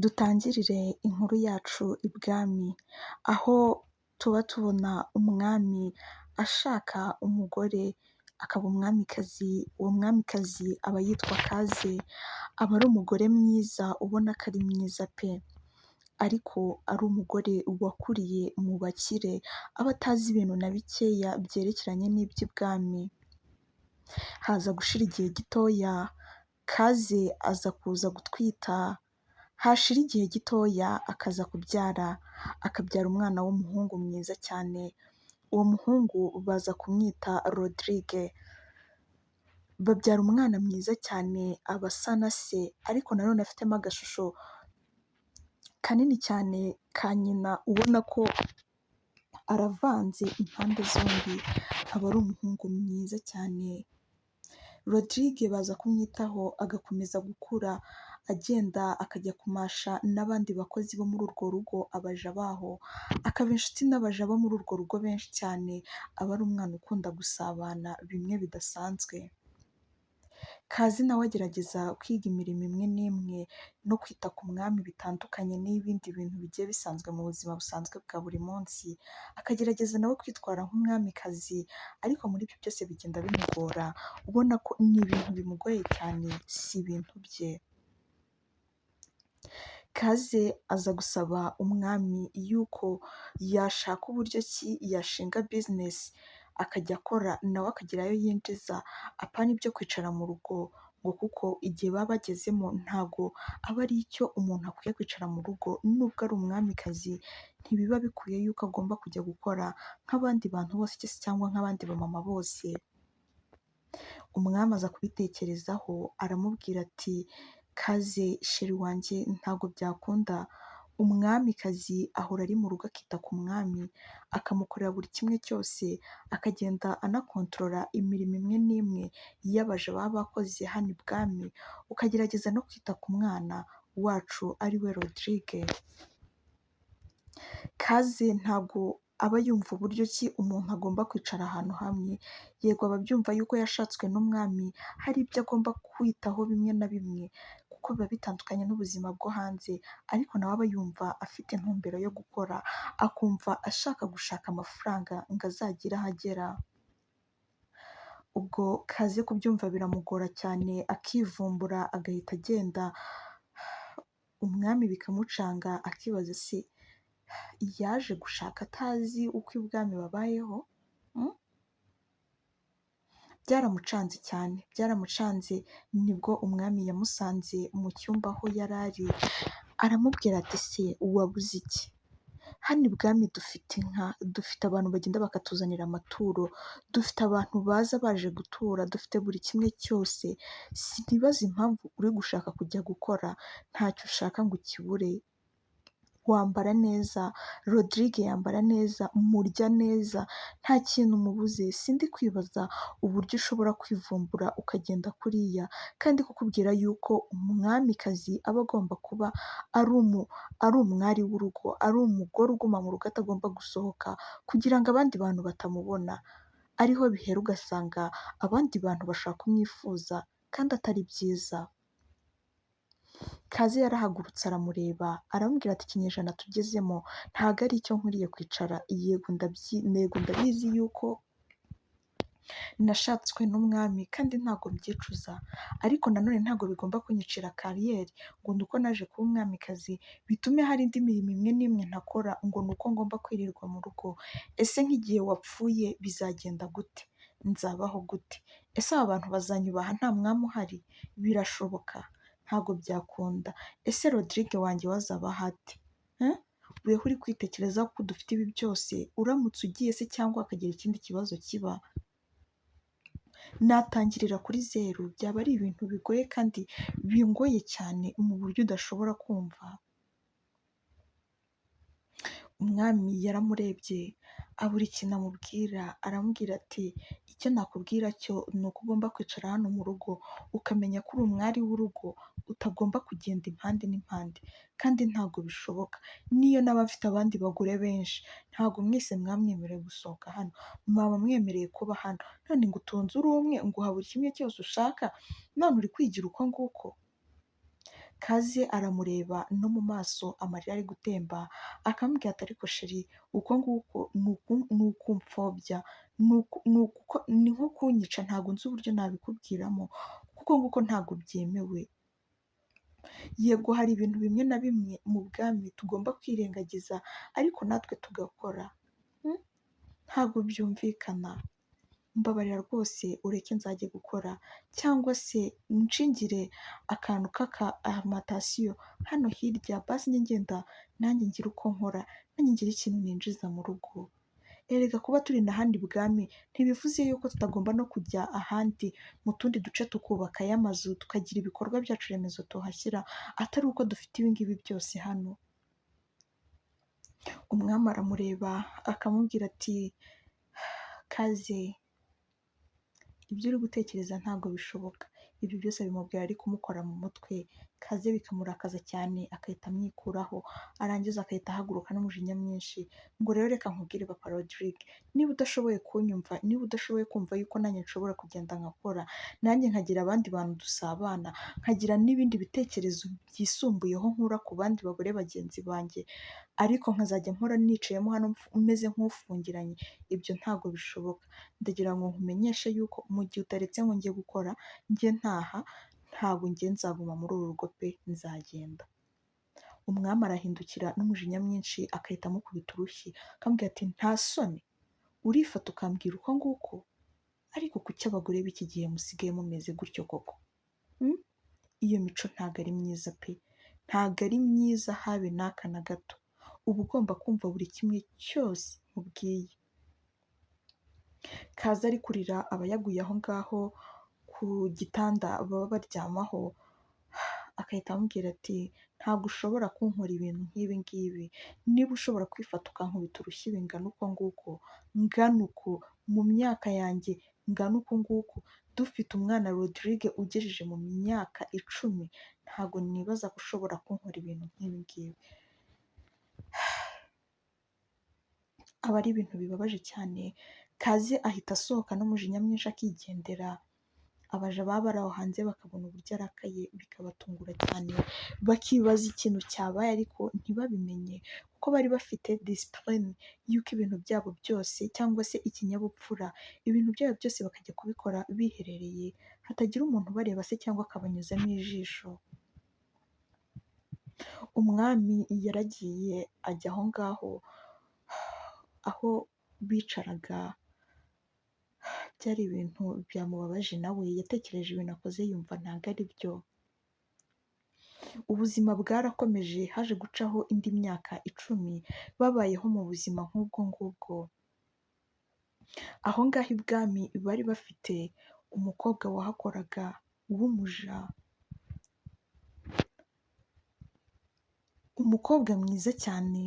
Dutangirire inkuru yacu ibwami, aho tuba tubona umwami ashaka umugore akaba umwamikazi, uwo mwamikazi aba yitwa Kaze, aba ari umugore mwiza ubona ko ari mwiza pe! Ariko ari umugore wakuriye mu bakire, aba atazi ibintu na bikeya byerekeranye n'iby'ibwami. Haza gushira igihe gitoya, Kaze aza kuza gutwita, hashira igihe gitoya akaza kubyara, akabyara umwana w'umuhungu mwiza cyane, uwo muhungu baza kumwita Rodrigue, babyara umwana mwiza cyane aba asa na se, ariko nanone afitemo agashusho kanini cyane ka nyina, ubona ko aravanze impande zombi, aba ari umuhungu mwiza cyane. Rodrigue baza kumwitaho agakomeza gukura, agenda akajya kumasha n'abandi bakozi bo muri urwo rugo, abaja baho, akaba inshuti n'abaja bo muri urwo rugo benshi cyane, aba ari umwana ukunda gusabana bimwe bidasanzwe. Kazi nawe agerageza kwiga imirimo imwe n'imwe no kwita ku mwami bitandukanye n'ibindi bintu bigiye bisanzwe mu buzima busanzwe bwa buri munsi, akagerageza nawe kwitwara nk'umwamikazi, ariko muri ibyo byose bigenda bimugora, ubona ko ni ibintu bimugoye cyane, si ibintu bye. Kaze aza gusaba umwami yuko yashaka uburyo ki yashinga bizinesi akajya akora, nawe akagira ayo yinjiza, apana ibyo kwicara mu rugo, ngo kuko igihe baba bagezemo ntago aba ari icyo umuntu akwiye kwicara mu rugo, nubwo ari umwamikazi ntibiba bikwiye yuko agomba kujya gukora nk'abandi bantu bose cyangwa nk'abandi bamama bose. Umwami aza kubitekerezaho aramubwira ati Kaze sheri wanjye, ntabwo byakunda, umwamikazi ahora ari mu rugo akita ku mwami, akamukorera buri kimwe cyose, akagenda anakontorora imirimo imwe n'imwe y'abaja baba bakoze hano ibwami, ukagerageza no kwita ku mwana wacu ari we Rodrigue. Kaze ntabwo aba yumva uburyo ki umuntu agomba kwicara ahantu hamwe, yego aba abyumva yuko yashatswe n'umwami hari ibyo agomba kwitaho bimwe na bimwe, kuko biba bitandukanye n'ubuzima bwo hanze, ariko nawe aba yumva afite intumbero yo gukora, akumva ashaka gushaka amafaranga ngo azagire aho agera. Ubwo Kaze kubyumva biramugora cyane, akivumbura agahita agenda, umwami bikamucanga akibaza se yaje gushaka atazi uko ibwami babayeho? Byaramucanze cyane, byaramucanze, nibwo umwami yamusanze mu cyumba aho yari ari, aramubwira ati se wabuze iki? Hano ibwami dufite inka, dufite abantu bagenda bakatuzanira amaturo, dufite abantu baza baje gutura, dufite buri kimwe cyose, sinibaza impamvu uri gushaka kujya gukora, ntacyo ushaka ngo ukibure, wambara neza, Rodrigue yambara neza, murya neza, nta kintu umubuze, sindi kwibaza uburyo ushobora kwivumbura ukagenda kuriya, kandi kukubwira yuko umwamikazi aba agomba kuba ari umwari w'urugo, ari umugore uguma mu rugo atagomba gusohoka, kugira ngo abandi bantu batamubona, ariho bihera ugasanga abandi bantu bashaka kumwifuza kandi atari byiza. Kaze yarahagurutse aramureba, aramubwira ati ikinyejana tugezemo ntago ari icyo nkwiriye kwicara, yego ndabizi yuko nashatswe n'umwami kandi ntabwo mbyicuza, ariko nanone ntabwo bigomba kunyicira kariyeri ngo ni uko naje kuba umwamikazi bitume hari indi mirimo imwe n'imwe ntakora ngo ni uko ngomba kwirirwa mu rugo. Ese nk'igihe wapfuye bizagenda gute? Nzabaho gute? Ese aba bantu bazanyubaha nta mwami uhari? Birashoboka? Ntabwo byakunda. Ese Rodrigue wanjye we azabaho ate? Weho uri kwitekerezaho ko dufite ibi byose, uramutse ugiye se cyangwa hakagira ikindi kibazo kiba, natangirira kuri zeru, byaba ari ibintu bigoye kandi bingoye cyane mu buryo udashobora kumva. Umwami yaramurebye abura ikintu amubwira, aramubwira ati icyo nakubwira cyo ni uko ugomba kwicara hano mu rugo, ukamenya ko uri umwari w'urugo, utagomba kugenda impande n'impande, kandi ntabwo bishoboka, niyo naba mfite abandi bagore benshi ntabwo mwese mwamwemereye gusohoka hano, mwaba mwemereye kuba hano, none ngo utunze uri umwe, nguha buri kimwe cyose ushaka, none uri kwigira uko nguko? Kaze aramureba no mu maso amarira ari gutemba, akamubwira ati ariko sheri uko nguko ni ukumfobya, ni nko kunyica, ntabwo nzi uburyo nabikubwiramo, kuko nguko ntabwo byemewe. Yego hari ibintu bimwe na bimwe mu bwami tugomba kwirengagiza ariko natwe tugakora. Ntabwo byumvikana. Mbabarira rwose ureke nzajye gukora, cyangwa se unshingire akantu k'akamatasiyo hano hirya, basi njye ngenda nanjye ngire uko nkora, nanjye ngire ikintu ninjiza mu rugo. Erega kuba turi n'ahandi bwami ntibivuze yuko tutagomba no kujya ahandi mu tundi duce tukubakayo amazu, tukagira ibikorwa byacu remezo tuhashyira, atari uko dufite ibi ngibi byose hano. Umwami aramureba akamubwira ati Kaze, ibyo uri gutekereza ntabwo bishoboka. Ibyo byose bimubwira ari kumukora mu mutwe. Kaze bikamurakaza cyane agahita amwikuraho, arangiza agahita ahaguruka n'umujinya mwinshi ngo rero reka nkubwire papa Rodrigue, niba udashoboye kunyumva, niba udashoboye kumva yuko nanjye nshobora kugenda nkakora, nanjye nkagira abandi bantu dusabana, nkagira n'ibindi bitekerezo byisumbuyeho nkura ku bandi bagore bagenzi banjye, ariko nkazajya mpora nicayemo hano umeze nk'ufungiranye, ibyo ntabwo bishoboka. Ndagira ngo nkumenyeshe yuko mu gihe utaretse ngo njye gukora, njye ntaha, ntabwo njye nzaguma muri uru rugo pe, nzagenda. Umwami arahindukira n'umujinya mwinshi agahita amukubita urushyi, akamubwira ati nta soni, urifata ukambwira uko nguko? Ariko kuki abagore b'iki gihe musigaye mumeze gutyo koko? Iyo mico ntabwo ari myiza pe, ntabwo ari myiza habe n'aka na gato. Uba ugomba kumva buri kimwe cyose nkubwiye. Kaze ari kurira aba yaguye aho ngaho ku gitanda baba baryamaho, agahita amubwira ati ntabwo ushobora kunkora ibintu nk'ibi ngibi, niba ushobora kwifata ukankubita urushyi bingana uko nguko, ngana uku, mu myaka yanjye ngana uku nguku, dufite umwana Rodrigue ugejeje mu myaka 10, ntabwo nibaza ko ushobora kunkora ibintu nk'ibi ngibi. Aba ari ibintu bibabaje cyane. Kaze ahita asohoka n'umujinya mwinshi akigendera. Abaja baba bari aho hanze bakabona uburyo arakaye bikabatungura cyane, bakibaza ikintu cyabaye ariko ntibabimenye, kuko bari bafite disipurine y'uko ibintu byabo byose cyangwa se ikinyabupfura, ibintu byabo byose bakajya kubikora biherereye, hatagira umuntu ubareba se cyangwa akabanyuzamo ijisho. Umwami yaragiye ajya aho ngaho, aho bicaraga, byari ibintu byamubabaje, nawe yatekereje ibintu akoze yumva ntabwo ari byo. Ubuzima bwarakomeje, haje gucaho indi myaka 10 babayeho mu buzima nk'ubwo ngubwo. Aho ngaho ibwami bari bafite umukobwa wahakoraga w'umuja, umukobwa mwiza cyane.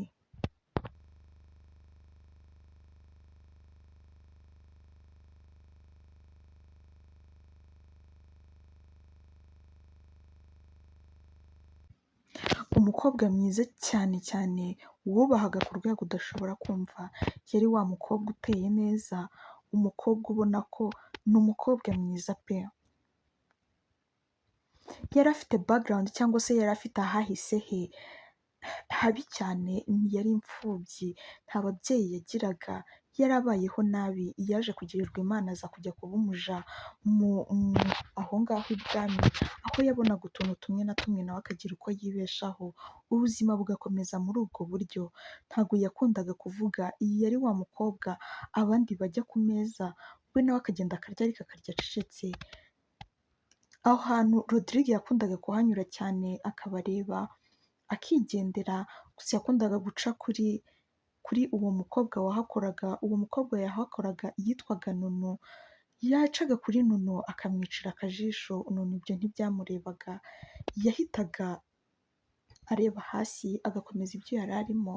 Umukobwa mwiza cyane cyane wubahaga ku rwego udashobora kumva, yari wa mukobwa uteye neza, umukobwa ubona ko ni umukobwa mwiza pe. Yari afite background cyangwa se yari afite ahahise he habi cyane, yari imfubyi, nta babyeyi yagiraga, yarabayeho nabi, yaje kugirirwa Imana aza kujya kuba umuja aho ngaho ibwami, aho yabonaga utuntu tumwe na tumwe nawe akagira uko yibeshaho, ubuzima bugakomeza muri ubwo buryo. Ntabwo yakundaga kuvuga, yari wa mukobwa abandi bajya ku meza, we nawe akagenda akarya ariko akarya acecetse. Aho hantu Rodrigue yakundaga kuhanyura cyane akabareba akigendera, gusa yakundaga guca kuri uwo mukobwa wahakoraga. Uwo mukobwa yahakoraga yitwaga Nono, yacaga kuri Nono akamwicira akajisho, Nono ibyo ntibyamurebaga, yahitaga areba hasi agakomeza ibyo yari arimo.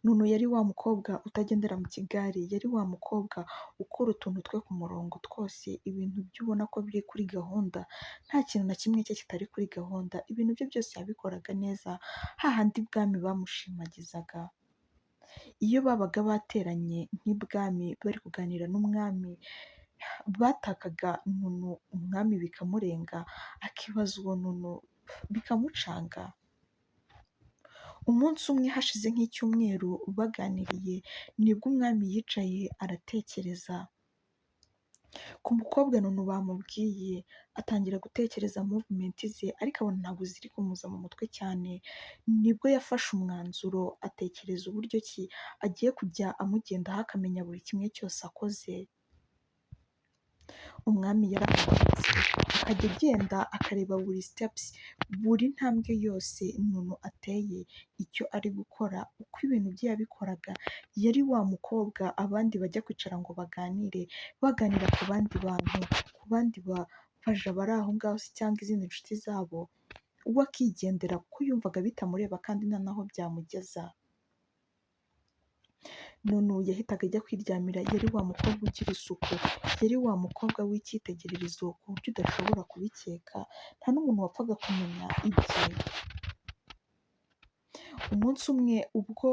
Nono yari wa mukobwa utagendera mu kigare, yari wa mukobwa ukora utuntu twe ku murongo twose, ibintu bye ubona ko biri kuri gahunda, nta kintu na kimwe cye kitari kuri gahunda, ibintu bye byose yabikoraga neza, hahandi ibwami bamushimagizaga. Iyo babaga bateranye nk'ibwami bari kuganira n'umwami, batakaga Nunu umwami bikamurenga, akibaza uwo Nunu bikamucanga. Umunsi umwe hashize nk'icyumweru baganiriye, nibwo umwami yicaye aratekereza ku mukobwa Nunu bamubwiye, atangira gutekereza movement ze ariko abona ntabwo ziri kumuza mu mutwe cyane, nibwo yafashe umwanzuro atekereza uburyo ki agiye kujya amugendaho akamenya buri kimwe cyose akoze. Umwami yarahagurutse akajya agenda akareba buri steps, buri ntambwe yose Nunu ateye, icyo ari gukora, uko ibintu bye yabikoraga. Yari wa mukobwa abandi bajya kwicara ngo baganire, baganira ku bandi bantu, ku bandi bapaja bari aho ngaho se cyangwa izindi nshuti zabo, we akigendera kuko yumvaga bitamureba kandi nta naho byamugeza. Nunu yahitaga ajya kwiryamira, yari wa mukobwa ugira isuku, yari wa mukobwa w'icyitegererezo ku buryo udashobora kubikeka, nta n'umuntu wapfaga kumenya ibye. Umunsi umwe ubwo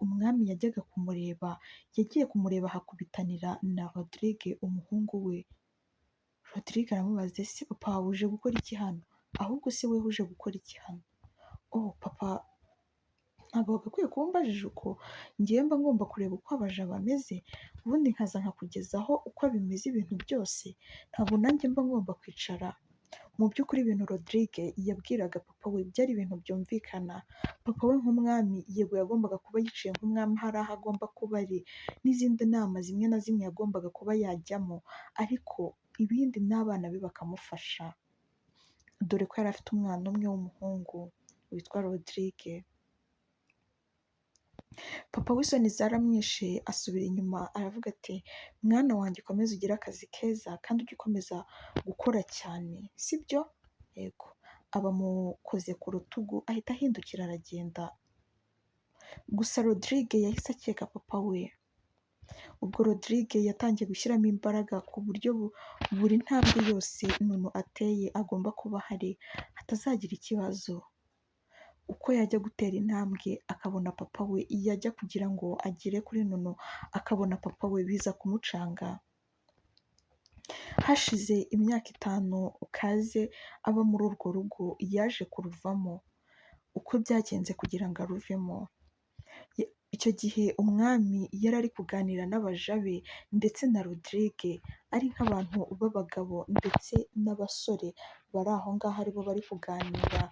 umwami yajyaga kumureba, yagiye kumureba hakubitanira na Rodrigue umuhungu we. Rodrigue aramubaza ese papa wawe uje gukora iki hano? Ahubwo se wewe uje gukora iki hano? Oh papa, ntabwo wagakwiye kuba umbajije uko, ngewe mba ngomba kureba uko abaja bameze, ubundi nkaza nkakugezaho uko bimeze ibintu byose, ntabwo nanjye mba ngomba kwicara. Mu by'ukuri ibintu Rodrigue yabwiraga papa we byari ibintu byumvikana. Papa we nk'umwami yego yagombaga kuba yicaye nk'umwami hari aho agomba kuba ari, n'izindi nama zimwe na zimwe yagombaga kuba yajyamo, ariko ibindi n'abana be bakamufasha, dore ko yari afite umwana umwe w'umuhungu witwa Rodrigue. Papa w'isoni zaramwishe asubira inyuma aravuga ati mwana wanjye ukomeze ugire akazi keza kandi ujye ukomeza gukora cyane sibyo? Yego. Abamukoze ku rutugu ahita ahindukira aragenda. Gusa Rodrigue yahise akeka papa we. Ubwo Rodrigue yatangiye gushyiramo imbaraga ku buryo buri ntambwe yose Nunu ateye agomba kuba ahari hatazagira ikibazo. Uko yajya gutera intambwe akabona papa we, yajya kugira ngo agere kuri Nunu akabona papa we, biza kumucanga. Hashize imyaka 5 Kaze aba muri urwo rugo yaje kuruvamo. Uko byagenze kugira ngo aruvemo, icyo gihe umwami yari ari kuganira n'abaja be ndetse na Rodrigue ari nk'abantu b'abagabo ndetse n'abasore bari aho ngaho aribo bari kuganira.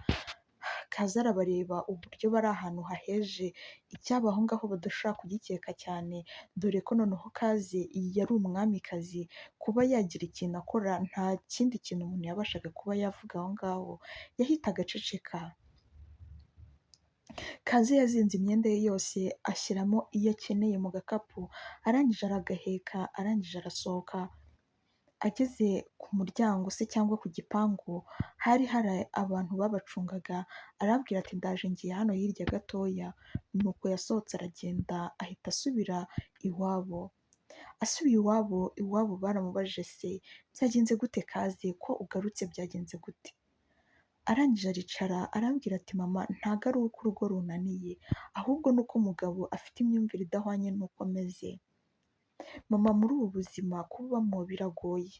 Kaza arabareba uburyo bari ahantu haheje, icyaba aho ngaho badashobora kugikeka cyane, dore ko noneho Kaze yari umwamikazi, kuba yagira ikintu akora nta kindi kintu umuntu yabashaga kuba yavuga aho ngaho, yahitaga aceceka. Kaze yazinze imyenda ye yose ashyiramo iyo akeneye mu gakapu, arangije aragaheka, arangije arasohoka. Ageze ku muryango se cyangwa ku gipangu, hari hari abantu babacungaga, arababwira ati ndaje ngiye hano hirya gatoya. Nuko yasohotse aragenda ahita asubira iwabo. Asubiye iwabo baramubajije se byagenze gute Kaze ko ugarutse, byagenze gute? Arangije aricara arambwira ati mama ntago ari uko urugo runaniye, ahubwo nuko umugabo afite imyumvire idahwanye n'uko ameze. Mama muri ubu buzima kubamo biragoye,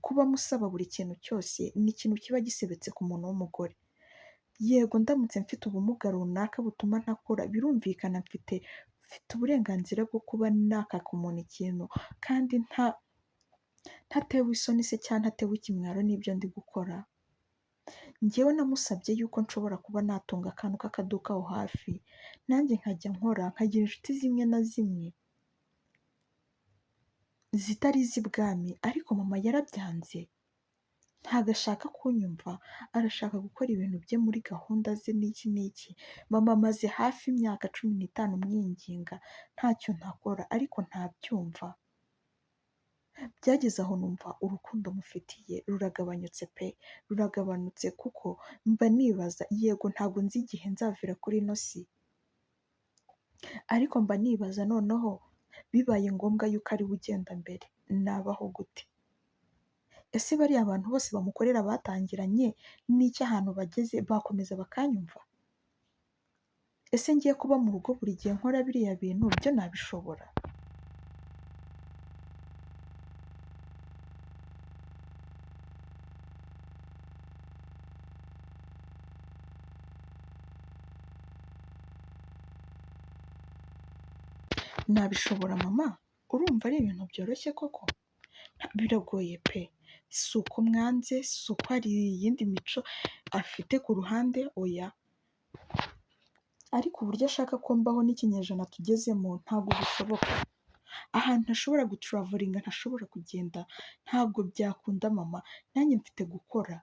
kuba musaba buri kintu cyose ni ikintu kiba gisebetse ku muntu w'umugore. Yego ndamutse mfite ubumuga runaka butuma ntakora, birumvikana mfite uburenganzira bwo kuba nakaka umuntu ikintu kandi ntatewe isoni se cyangwa ntatewe ikimwaro n'ibyo ndi gukora. Njyewe namusabye yuko nshobora kuba natunga akantu k'akaduka aho hafi, nanjye nkajya nkora nkagira inshuti zimwe na zimwe zitari iz'ibwami, ariko mama yarabyanze, ntago ashaka kunyumva, arashaka gukora ibintu bye muri gahunda ze n'iki n'iki. Mama amaze hafi imyaka 15 mwinginga ntacyo ntakora, ariko ntabyumva. Byageze aho numva urukundo mufitiye ruragabanyutse pe, ruragabanutse kuko mba nibaza, yego ntabwo nzi igihe nzavira kuri ino si, ariko mba nibaza noneho bibaye ngombwa yuko ari we ugenda mbere, nabaho gute? Ese bariya abantu bose bamukorera batangiranye n'icyo ahantu bageze bakomeza bakanyumva? Ese ngiye kuba mu rugo buri gihe nkora biriya bintu byo nabishobora? nabishobora mama? Urumva ari ibintu byoroshye koko? Biragoye pe! Si uko mwanze, si uko hari iyindi mico afite ku ruhande, oya. Ariko uburyo ashaka ko mbaho n'ikinyejana tugezemo ntabwo bishoboka. Ahantu ntashobora guturavalinga, ntashobora kugenda, ntabwo byakunda mama. Nanjye mfite gukora.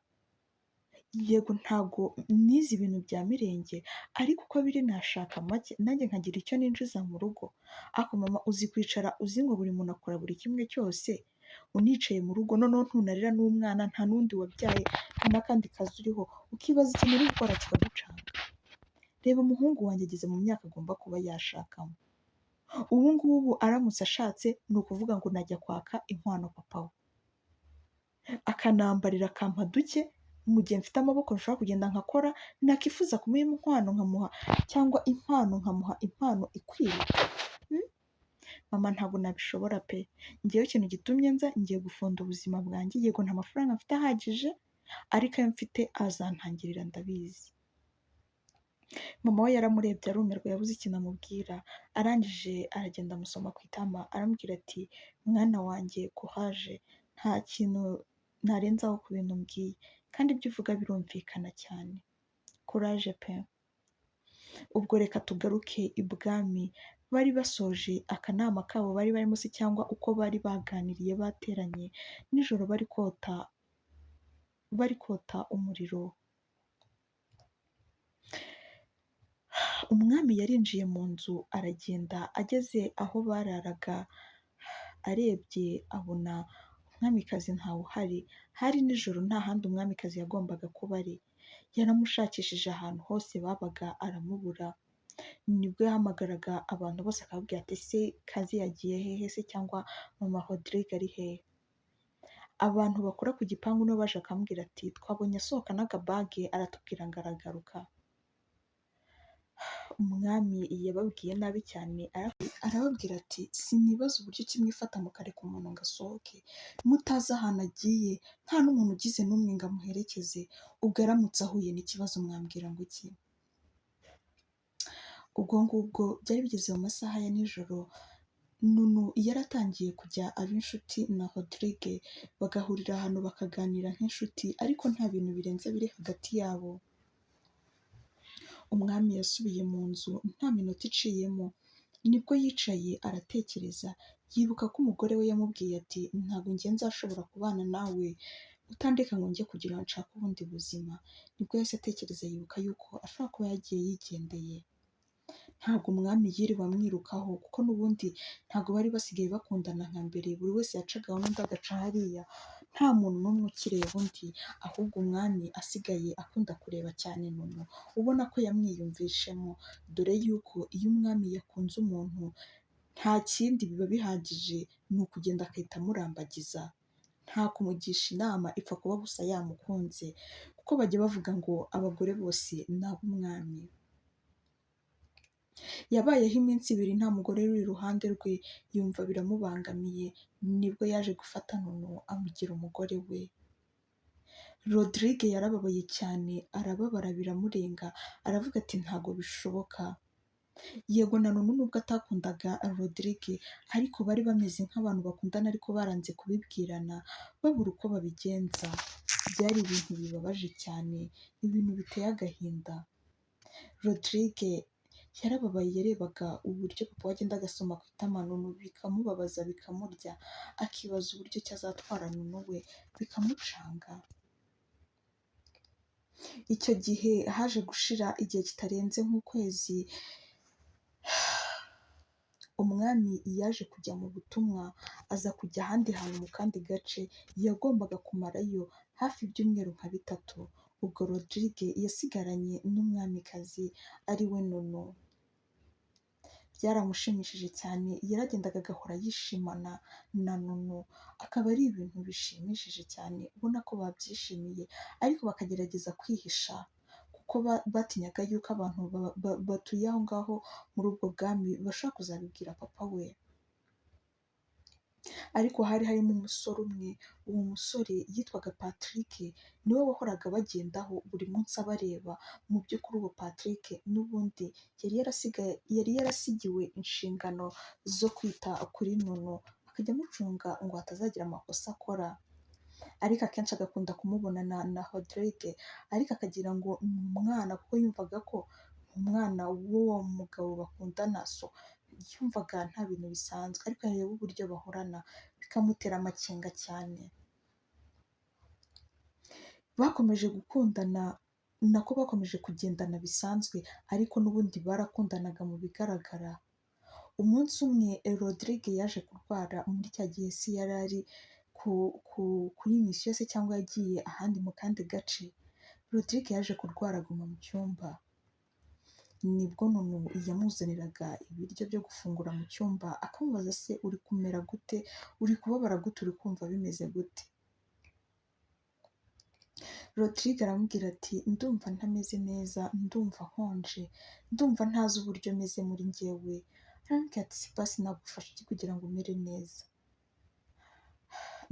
Yego ntabwo nize ibintu bya mirenge, ariko uko biri nashaka make, nanjye nkagira icyo ninjiza mu rugo. Ariko mama uzi kwicara uzi ngo buri muntu akora buri kimwe cyose, unicaye mu rugo, noneho ntunarera n'umwana, nta n'undi wabyaye, nta n'akandi kazi uriho, ukibaza ikintu uri gukora kikagucanga. Reba umuhungu wanjye ageze mu myaka agomba kuba yashakamo. Ubu ngubu aramutse ashatse ni ukuvuga ngo najya kwaka inkwano papa we. Akanambarira akampa duke, mu gihe mfite amaboko nshobora kugenda nkakora, nakifuza kumuha inkwano nkamuha, cyangwa impano nkamuha impano ikwiriye. Mama ntabwo nabishobora pe! Njyewe ikintu gitumye nza, ngiye gufunda ubuzima bwanjye, yego nta mafaranga mfite ahagije, ariko ayo mfite azantangirira ndabizi. Mama we yaramurebye arumirwa yabuze ikintu amubwira, arangije aragenda amusoma ku itama, aramubwira ati mwana wanjye courage, nta kintu narenzaho ku bintu mbwiye, kandi ibyo uvuga birumvikana cyane. Courage pe! Ubwo reka tugaruke ibwami. Bari basoje akanama kabo bari barimo se, cyangwa uko bari baganiriye bateranye nijoro bari kota umuriro. Umwami yarinjiye mu nzu aragenda, ageze aho bararaga arebye abona umwamikazi ntawe uhari. Hari nijoro nta handi umwamikazi yagombaga kuba ari. Yaramushakishije ahantu hose babaga aramubura. Nibwo yahamagaraga abantu bose akababwira ati ese kazi yagiye hehe se, cyangwa mama Rodrigue ari hehe? Abantu bakora ku gipangu nibo baje akamubwira ati twabonye asohoka n'akabage aratubwira ngo aragaruka. Umwami yababwiye nabi cyane, arababwira ati sinibaza uburyo kimwifata mukareka umuntu ngo asohoke, mutazi ahantu agiye, nta n'umuntu ugize n'umwe ngo amuherekeze, ubwo aramutse ahuye n'ikibazo mwambwira ngo iki? Ubwo ngubwo byari bigeze mu masaha ya nijoro, Nunu yaratangiye kujya aba inshuti na Rodrigue, bagahurira ahantu bakaganira nk'inshuti, ariko nta bintu birenze biri hagati yabo. Umwami yasubiye mu nzu nta minota iciyemo, nibwo yicaye aratekereza, yibuka ko umugore we yamubwiye ati ntabwo njye nzashobora kubana nawe utandeka ngo njye kugira ngo nshake ubundi buzima. Nibwo yahise atekereza, yibuka yuko ashobora kuba yagiye yigendeye. Ntabwo umwami yiriwe amwirukaho, kuko n'ubundi ntabwo bari basigaye bakundana nka mbere, buri wese yacagaho n'undi agaca hariya, nta muntu n'umwe ukireba undi, ahubwo umwami asigaye akunda kureba cyane Nunu, ubona ko yamwiyumvishemo, dore yuko iyo umwami yakunze umuntu nta kindi biba bihagije, ni ukugenda agahita amurambagiza, nta kumugisha inama, ipfa kuba gusa yamukunze, kuko bajya bavuga ngo abagore bose ni ab'umwami. Yabayeho iminsi ibiri nta mugore uri iruhande rwe, yumva biramubangamiye, nibwo yaje gufata Nunu amugira umugore we. Rodrigue yarababaye cyane, arababara biramurenga, aravuga ati ntabwo bishoboka. Yego na Nunu nubwo atakundaga Rodrigue, ariko bari bameze nk'abantu bakundana ariko baranze kubibwirana, babura uko babigenza. Byari ibintu bibabaje cyane, ibintu biteye agahinda. Rodrigue yarababaye, yarebaga uburyo papa we agenda agasoma ku itama Nunu, bikamubabaza bikamurya, akibaza uburyo ki azatwara Nunu we, bikamucanga. Icyo gihe haje gushira igihe kitarenze nk'ukwezi, umwami yaje kujya mu butumwa, aza kujya ahandi hantu mu kandi gace, yagombaga kumarayo hafi ibyumweru nka bitatu. Ubwo Rodrigue yasigaranye n'umwamikazi ari we Nunu. Byaramushimishije cyane, yaragendaga agahora yishimana na Nunu, akaba ari ibintu bishimishije cyane, ubona ko babyishimiye, ariko bakagerageza kwihisha, kuko batinyaga yuko abantu batuye aho ngaho muri ubwo bwami bashobora kuzabibwira papa we. ariko hari harimo umusore umwe, uwo musore yitwaga Patrick, niwe wahoraga bagendaho buri munsi abareba, mu by'ukuri uwo Patrick n'ubundi yari yarasigiwe inshingano zo kwita kuri Nunu, akajya amucunga ngo hatazagira amakosa akora, ariko akenshi agakunda kumubonana na Rodrigue, ariko akagira ngo ni umwana kuko yumvaga ko umwana w'uwo mugabo bakundana, so yumvaga nta bintu bisanzwe, ariko yareba uburyo bahorana bikamutera amakenga cyane. Bakomeje gukundana, nako bakomeje kugendana bisanzwe, ariko n'ubundi barakundanaga mu bigaragara. Umunsi umwe Rodrigue yaje kurwara, muri cya gihe se yari ari kuri misiyo se cyangwa yagiye ahandi mu kandi gace. Rodrigue yaje kurwara aguma mu cyumba, nibwo Nunu yamuzaniraga ibiryo byo gufungura mu cyumba, akamubaza se uri kumera gute, uri kubabara gute, uri kumva bimeze gute? Rodrigue aramubwira ati ndumva ntameze neza, ndumva nkonje, ndumva ntazi uburyo meze muri njyewe. Aramubwira ati sipasi nagufasha iki kugira ngo umere neza?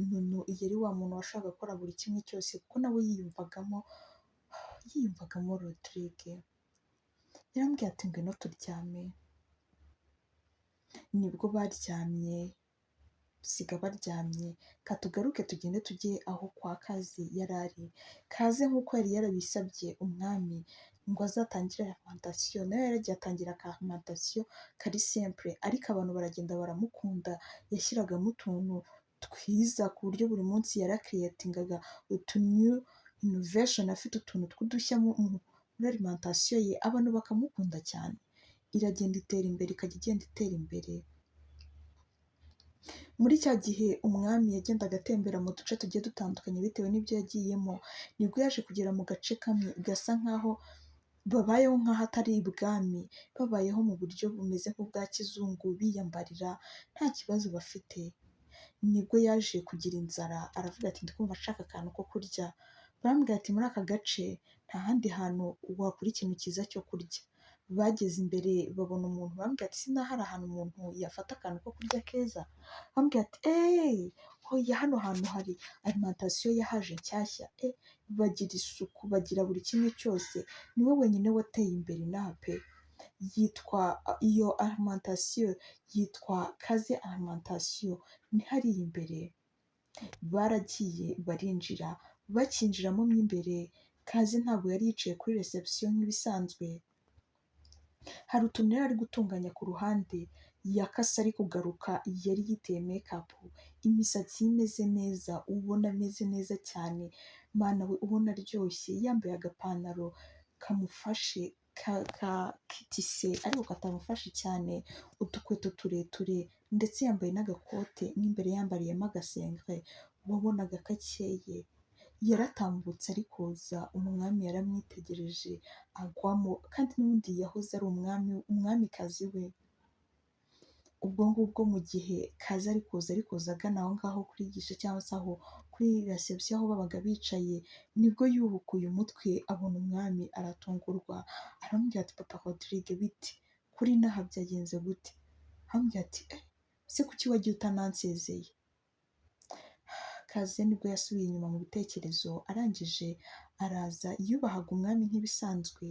Nunu yari wa muntu washakaga gukora buri kimwe cyose kuko nawe yiyumvagamo Rodrigue. Yaramubwiye ati ngwino turyame. Nibwo baryamye, siga baryamye, katugaruke tugende tujye aho kwa Kaze yari ari. Kaze nk'uko yari yarabisabye umwami ngo azatangire alimentation, nawe yaragiye atangira ka alimentation kari simple, ariko abantu baragenda baramukunda, yashyiragamo utuntu twiza ku buryo buri munsi yarakiriyetingaga utu new innovation, afite utuntu tw'udushya muri alimentation ye, abantu bakamukunda cyane, iragenda itera imbere, ikajya igenda itera imbere. Muri cya gihe umwami yagendaga atembera mu duce tugiye dutandukanye bitewe n'ibyo yagiyemo, nibwo yaje kugera mu gace kamwe gasa nk'aho babayeho nk'aho atari ibwami, babayeho mu buryo bumeze nk'ubwa kizungu, biyambarira nta kibazo bafite. Nibwo yaje kugira inzara, aravuga ati ndikumva ashaka akantu ko kurya. Baramubwira ati muri aka gace nta handi hantu wakura ikintu cyiza cyo kurya. Bageze imbere babona umuntu, baramubwira ati sinaho hari ahantu umuntu yafata akantu ko kurya keza? Baramubwira ati hoya hano hantu hari alimentation yahaje nshyashya, bagira isuku, bagira buri kimwe cyose, niwe wenyine wateye imbere inaha pe. Iyo alimentation yitwa Kaze alimentation, ni hariya imbere. Baragiye barinjira, bakinjiramo mo imbere, Kaze ntabwo yari yicaye kuri reception nk'ibisanzwe, hari utuntu yari ari gutunganya ku ruhande, yakase ari kugaruka, yari yiteye make-up, imisatsi ye imeze neza, ubona ameze neza cyane, mana we ubona aryoshye, yambaye agapantaro kamufashe kitise ariko katamufashe cyane, udukweto tureture, ndetse yambaye n'agakote, n'imbere yambariyemo agasengre, wabonaga gakeye. Yaratambutse ari kuza, umwami yaramwitegereje agwamo, kandi n'ubundi yahoze ari umwamikazi we. Ubwo ngubwo mu gihe Kaze ari kuza agana aho ngaho kuri gishe cyangwa se aho kuri reception aho babaga bicaye, nibwo yubukuye umutwe abona umwami, aratungurwa, aramubwira ati papa Rodrigue biti kuri inaha byagenze gute? Aramubwira ati se kuki wagiye utanansezeye? Kaze nibwo yasubiye inyuma mu bitekerezo, arangije araza, yubahaga umwami nk'ibisanzwe,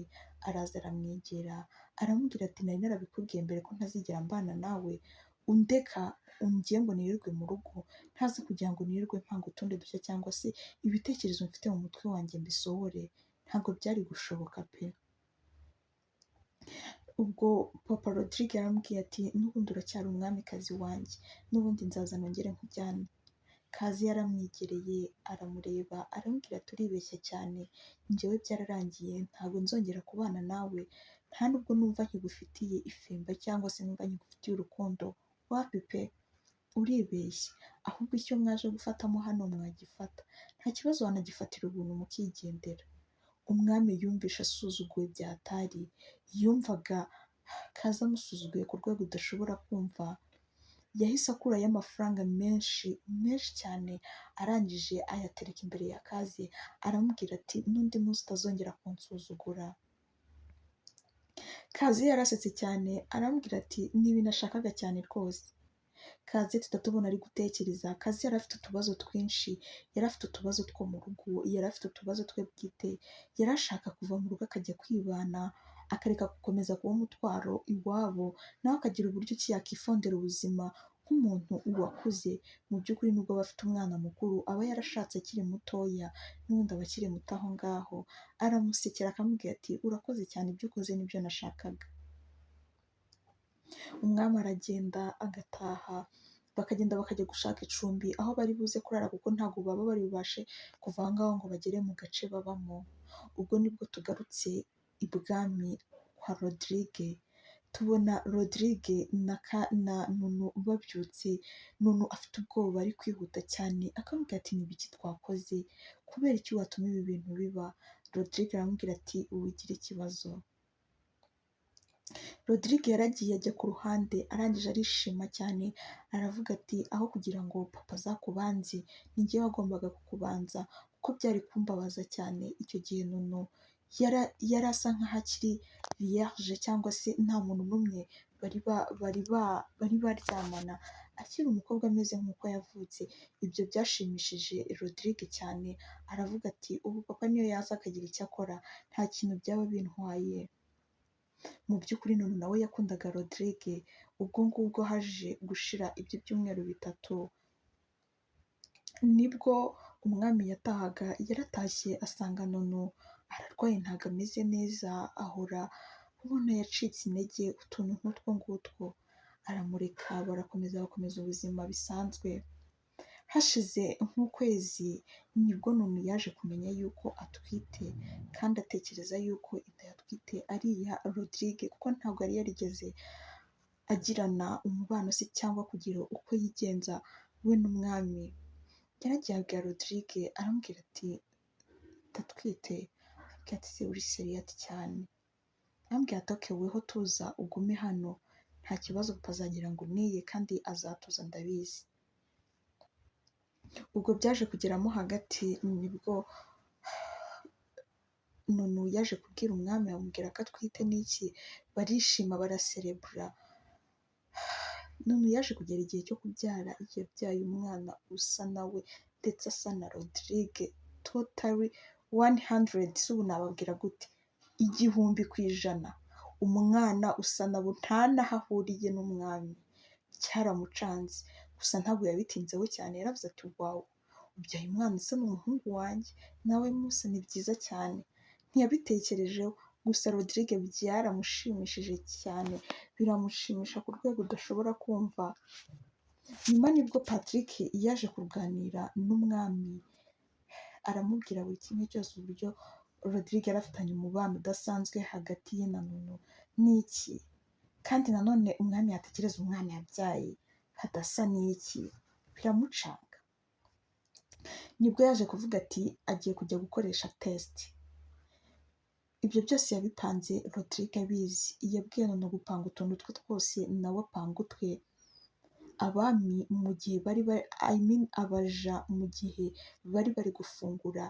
araza aramwegera, aramubwira ati nari narabikubwiye mbere ko ntazigera mbana nawe, undeka ungiye ngo nirirwe mu rugo, ntazi kugira ngo nirirwe mpanga utundi dushya cyangwa se ibitekerezo mfite mu mutwe wanjye mbisohore, ntabwo byari gushoboka pe. Ubwo papa Rodrigue yaramubwiye ati n'ubundi uracyari umwamikazi wanjye, n'ubundi nzaza nongere nkujyane. Kaze yaramwegereye aramureba, aramubwira ati uribeshya cyane, njyewe byararangiye, ntabwo nzongera kubana nawe, nta nubwo numva nkigufitiye ifemba cyangwa se numva nkigufitiye urukundo, wapi pe, uribeshya, ahubwo icyo mwaje gufatamo hano mwagifata, nta kibazo wanagifatira ubuntu mukigendera. Umwami yumvishe asuzuguwe byatari, yumvaga Kaze amusuzuguye ku rwego udashobora kumva, yahise akurayo amafaranga menshi cyane, arangije ayatereka imbere ya Kaze, aramubwira ati n'undi munsi utazongera kunsuzugura. Kaze yarasetse cyane, aramubwira ati ni ibintu nashakaga cyane rwose. Kaze tuhita tubona ari gutekereza. Kaze yari afite utubazo twinshi, yari afite utubazo two mu rugo, yari afite utubazo twe bwite, yari ashaka kuva mu rugo akajya kwibana, akareka gukomeza kuba umutwaro iwabo, nawe akagira uburyo ki yakifondera ubuzima nk'umuntu wakuze. Mu by'ukuri nubwo aba afite umwana mukuru, aba yarashatse akiri mutoya, n'ubundi aba akiri muto aho ngaho. Aramusekera akamubwira ati urakoze cyane, ibyo ukoze nibyo nashakaga. Umwami aragenda agataha, bakagenda bakajya gushaka icumbi aho bari buze kurara, kuko ntabwo baba bari bubashe kuva aho ngaho ngo bagere mu gace babamo. Ubwo nibwo tugarutse ibwami kwa Rodrigue, tubona Rodrigue na Nunu babyutse. Nunu afite ubwoba ari kwihuta cyane, akamubwira ati ni ibiki twakoze, kubera iki watuma ibi bintu biba? Rodrigue aramubwira ati uwigira ikibazo. Rodrigue yaragiye ajya ku ruhande, arangije arishima cyane, aravuga ati aho kugira ngo papa azakubanze, ni njye wagombaga kukubanza, kuko byari kumbabaza cyane. Icyo gihe Nunu yari asa nk'aho akiri vierge, cyangwa se nta muntu n'umwe bari baryamana, akiri umukobwa ameze nk'uko yavutse. Ibyo byashimishije Rodrigue cyane, aravuga ati ubu papa niyo yaza akagira icyo akora, nta kintu byaba bintwaye. Mu by'ukuri Nunu nawe yakundaga Rodrigue. Ubwo ngubwo haje gushira ibyo byumweru bitatu, nibwo umwami yatahaga. Yaratashye asanga Nunu ararwaye, ntabwo ameze neza, ahora ubona yacitse intege, utuntu nk'utwo ngutwo. Aramureka, bakomeza ubuzima bisanzwe. Hashize nk'ukwezi, nibwo Nunu yaje kumenya yuko atwite, kandi atekereza yuko inda yatwite ari iya Rodrigue, kuko ntabwo yari yarigeze agirana umubano se cyangwa kugira uko yigenza we n'umwami. Yaragiye abwira Rodrigue, aramubwira ati ndatwite. Aramubwira ati se uri seriyati cyane? Aramubwira ati oke, weho tuza ugume hano, nta kibazo, papa azagira ngo uniye kandi azatuza ndabizi. Ubwo byaje kugeramo hagati, nibwo Nunu yaje kubwira umwami, amubwira ko atwite n'iki, barishima baraserebura. Nunu yaje kugera igihe cyo kubyara, yabyaye umwana usa nawe ndetse asa na Rodrigue totally 100. Ubu nababwira gute, 100%. Umwana usa nabo, nta n'aho ahuriye n'umwami. Cyaramucanze, gusa ntabwo yabitinzeho cyane. Yaravuze ati wawu, ubyaye umwana usa n'umuhungu wanjye, nawe musa, ni byiza cyane. Ntiyabitekerejeho, gusa Rodrigue byaramushimishije cyane, biramushimisha ku rwego udashobora kumva. Nyuma nibwo Patrick yaje kuganira n'umwami, aramubwira buri kimwe cyose, uburyo Rodrigue yari afitanye umubano udasanzwe hagati ye na Nunu n'iki, kandi nanone umwami yatekereza umwana yabyaye hadasa n'iki, biramucanga. Nibwo yaje kuvuga ati agiye kujya gukoresha test. Ibyo byose yabipanze Rodrigue abizi. Yabwiye Nunu gupanga utuntu twe twose, nawe apanga utwe. Abami mu gihe abaja mu gihe bari gufungura,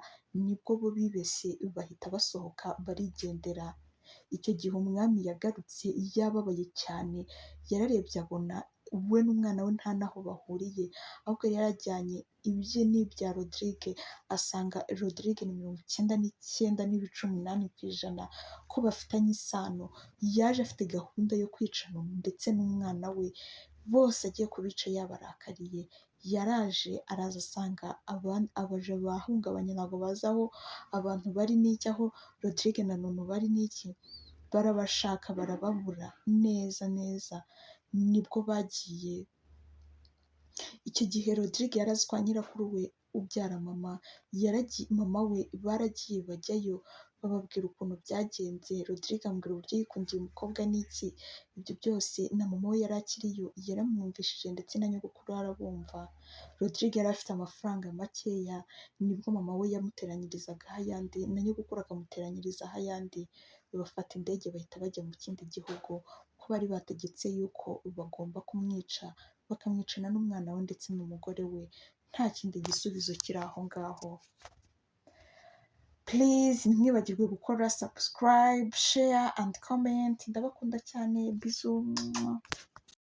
nibwo bo bibese bahita basohoka barigendera. Icyo gihe umwami yagarutse yababaye cyane, yararebye abona we n'umwana we nta n'aho bahuriye, ahubwo yarajyanye ibye n'ibya Rodrigue, asanga Rodrigue ni 99.8% ko bafitanye isano. Yaje afite gahunda yo kwica Nunu ndetse n'umwana we, bose agiye kubica yabarakariye. Yaraje araza asanga abaja bahungabanye, ntabwo bazi aho abantu bari n'iki, aho Rodrigue na Nunu bari n'iki, barabashaka barababura neza neza. Nibwo bagiye. Icyo gihe Rodrigue yari azi kwa nyirakuru we ubyara mama, mama we baragiye bajyayo, bababwira ukuntu byagenze. Rodrigue amubwira uburyo yikundiye umukobwa n'iki. Ibyo byose na mama we yari akiriyo yaramwumvishije, ndetse na nyogokuru arabumva. Rodrigue yari afite amafaranga makeya, nibwo mama we yamuteranyirizaga ayandi, na nyogokuru akamuteranyirizaho ayandi, bafata indege bahita bajya mu kindi gihugu, ko bari bategetse yuko bagomba kumwica, bakamwicana n'umwana we ndetse n'umugore we. Nta kindi gisubizo kiri aho ngaho. Please ntimwibagirwe gukora subscribe, share and comment. Ndabakunda cyane, bisous.